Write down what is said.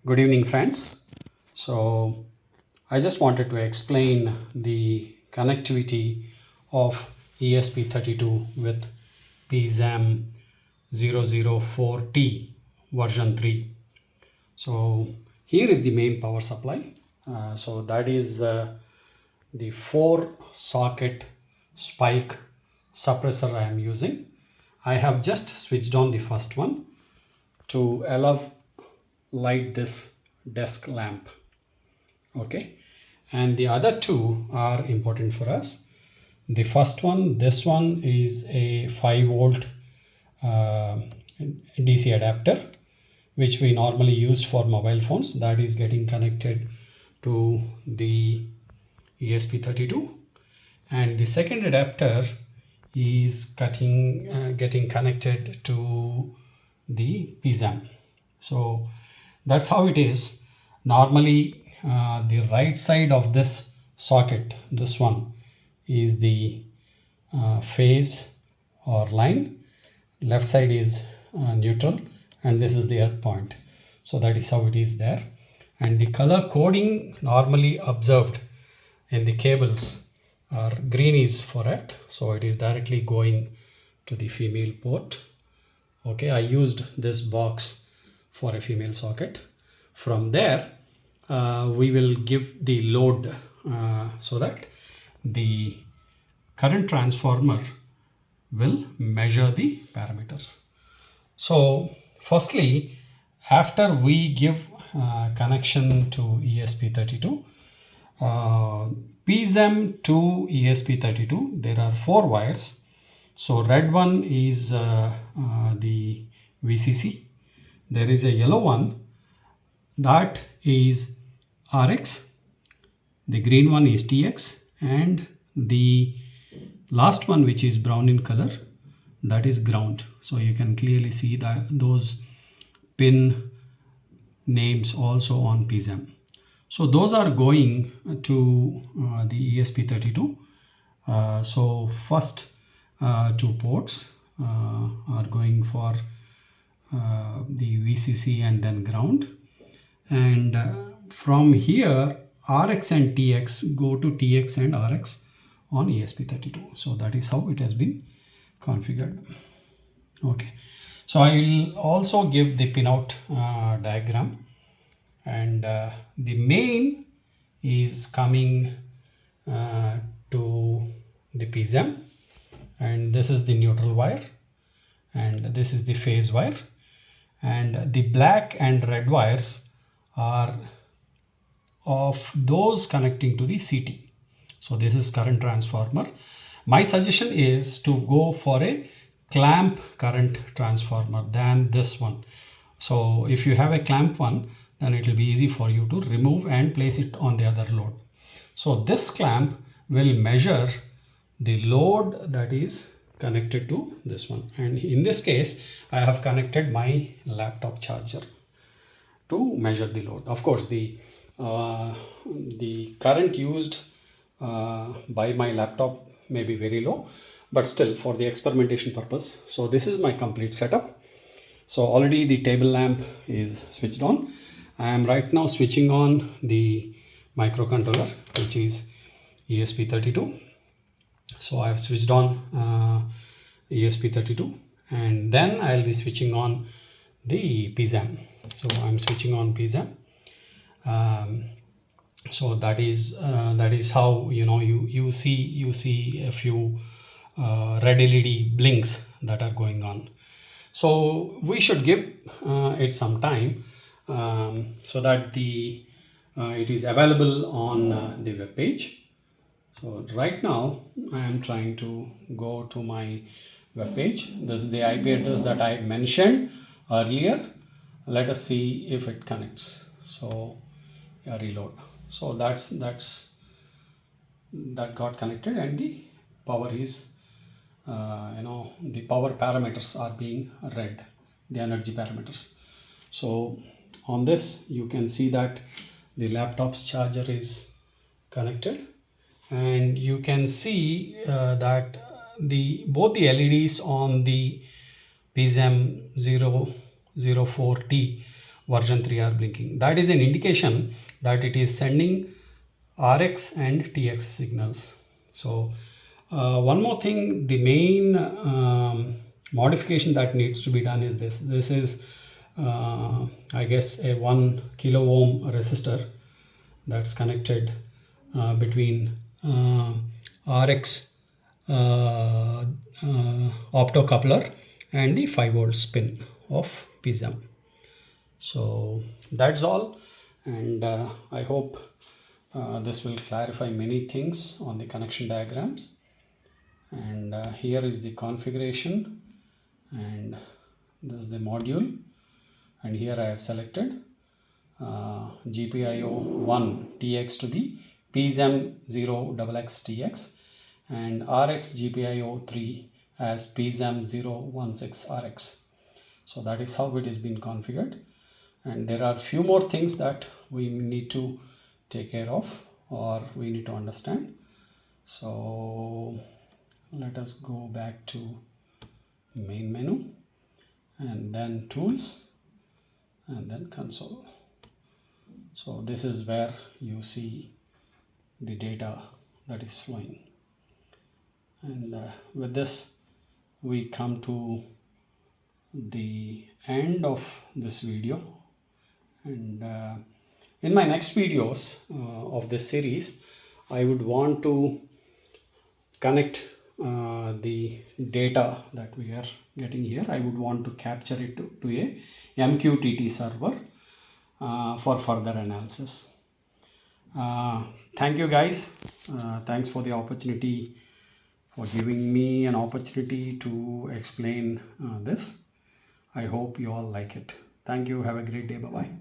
Good evening, friends. So I just wanted to explain the connectivity of ESP32 with PZEM004T version 3. So here is the main power supply. So that is the 4-socket spike suppressor I am using. I have just switched on the first one to allow light this desk lamp. Okay, and the other two are important for us. The first one, this one is a 5-volt DC adapter which we normally use for mobile phones, that is getting connected to the ESP32, and the second adapter is getting connected to the PZEM. So that's how it is. Normally the right side of this socket, this one, is the phase or line, left side is neutral, and this is the earth point. So that is how it is there. And the color coding normally observed in the cables are green is for earth, so it is directly going to the female port. Okay, I used this box for a female socket. From there we will give the load so that the current transformer will measure the parameters. So firstly, after we give connection to ESP32, PZEM to ESP32, there are 4 wires. So red one is the VCC. There is a yellow one, that is RX. The green one is TX, and the last one, which is brown in color, that is ground. So you can clearly see that those pin names also on PZEM. So those are going to the ESP32. So first 2 ports are going for the VCC and then ground, and from here RX and TX go to TX and RX on ESP32. So that is how it has been configured. Okay, so I will also give the pinout diagram, and the main is coming to the PZEM, and this is the neutral wire, and this is the phase wire, and the black and red wires are of those connecting to the CT. So this is current transformer. My suggestion is to go for a clamp current transformer than this one. So if you have a clamp one, then it will be easy for you to remove and place it on the other load. So this clamp will measure the load that is connected to this one, and in this case I have connected my laptop charger to measure the load. Of course, the current used by my laptop may be very low, but still for the experimentation purpose. So this is my complete setup. So already the table lamp is switched on. I am right now switching on the microcontroller, which is ESP32. So I have switched on ESP32, and then I'll be switching on the PZEM. So I'm switching on PZEM. So that is how you see a few red LED blinks that are going on. So we should give it some time so that it is available on the web page. So right now I am trying to go to my web page. This is the IP address that I mentioned earlier. Let us see if it connects. So reload. So that got connected, and the power is the power parameters are being read, the energy parameters. So on this you can see that the laptop's charger is connected, and you can see that both the LEDs on the PZEM004T version 3 are blinking. That is an indication that it is sending RX and TX signals. So one more thing, the main modification that needs to be done is this. This is I guess a 1 kilo ohm resistor that's connected between RX optocoupler and the 5 volt spin of PZEM. So that's all, and I hope this will clarify many things on the connection diagrams. And here is the configuration, and this is the module, and here I have selected GPIO1 TX to the PZEM0XX and RX GPIO3 as PZEM016 RX. So that is how it has been configured, and there are few more things that we need to take care of or we need to understand. So let us go back to main menu and then tools and then console. So this is where you see the data that is flowing, and with this we come to the end of this video. And in my next videos of this series, I would want to connect the data that we are getting here. I would want to capture it to a MQTT server for further analysis. Thank you guys. Thanks for the opportunity, for giving me an opportunity to explain this. I hope you all like it. Thank you. Have a great day. Bye-bye.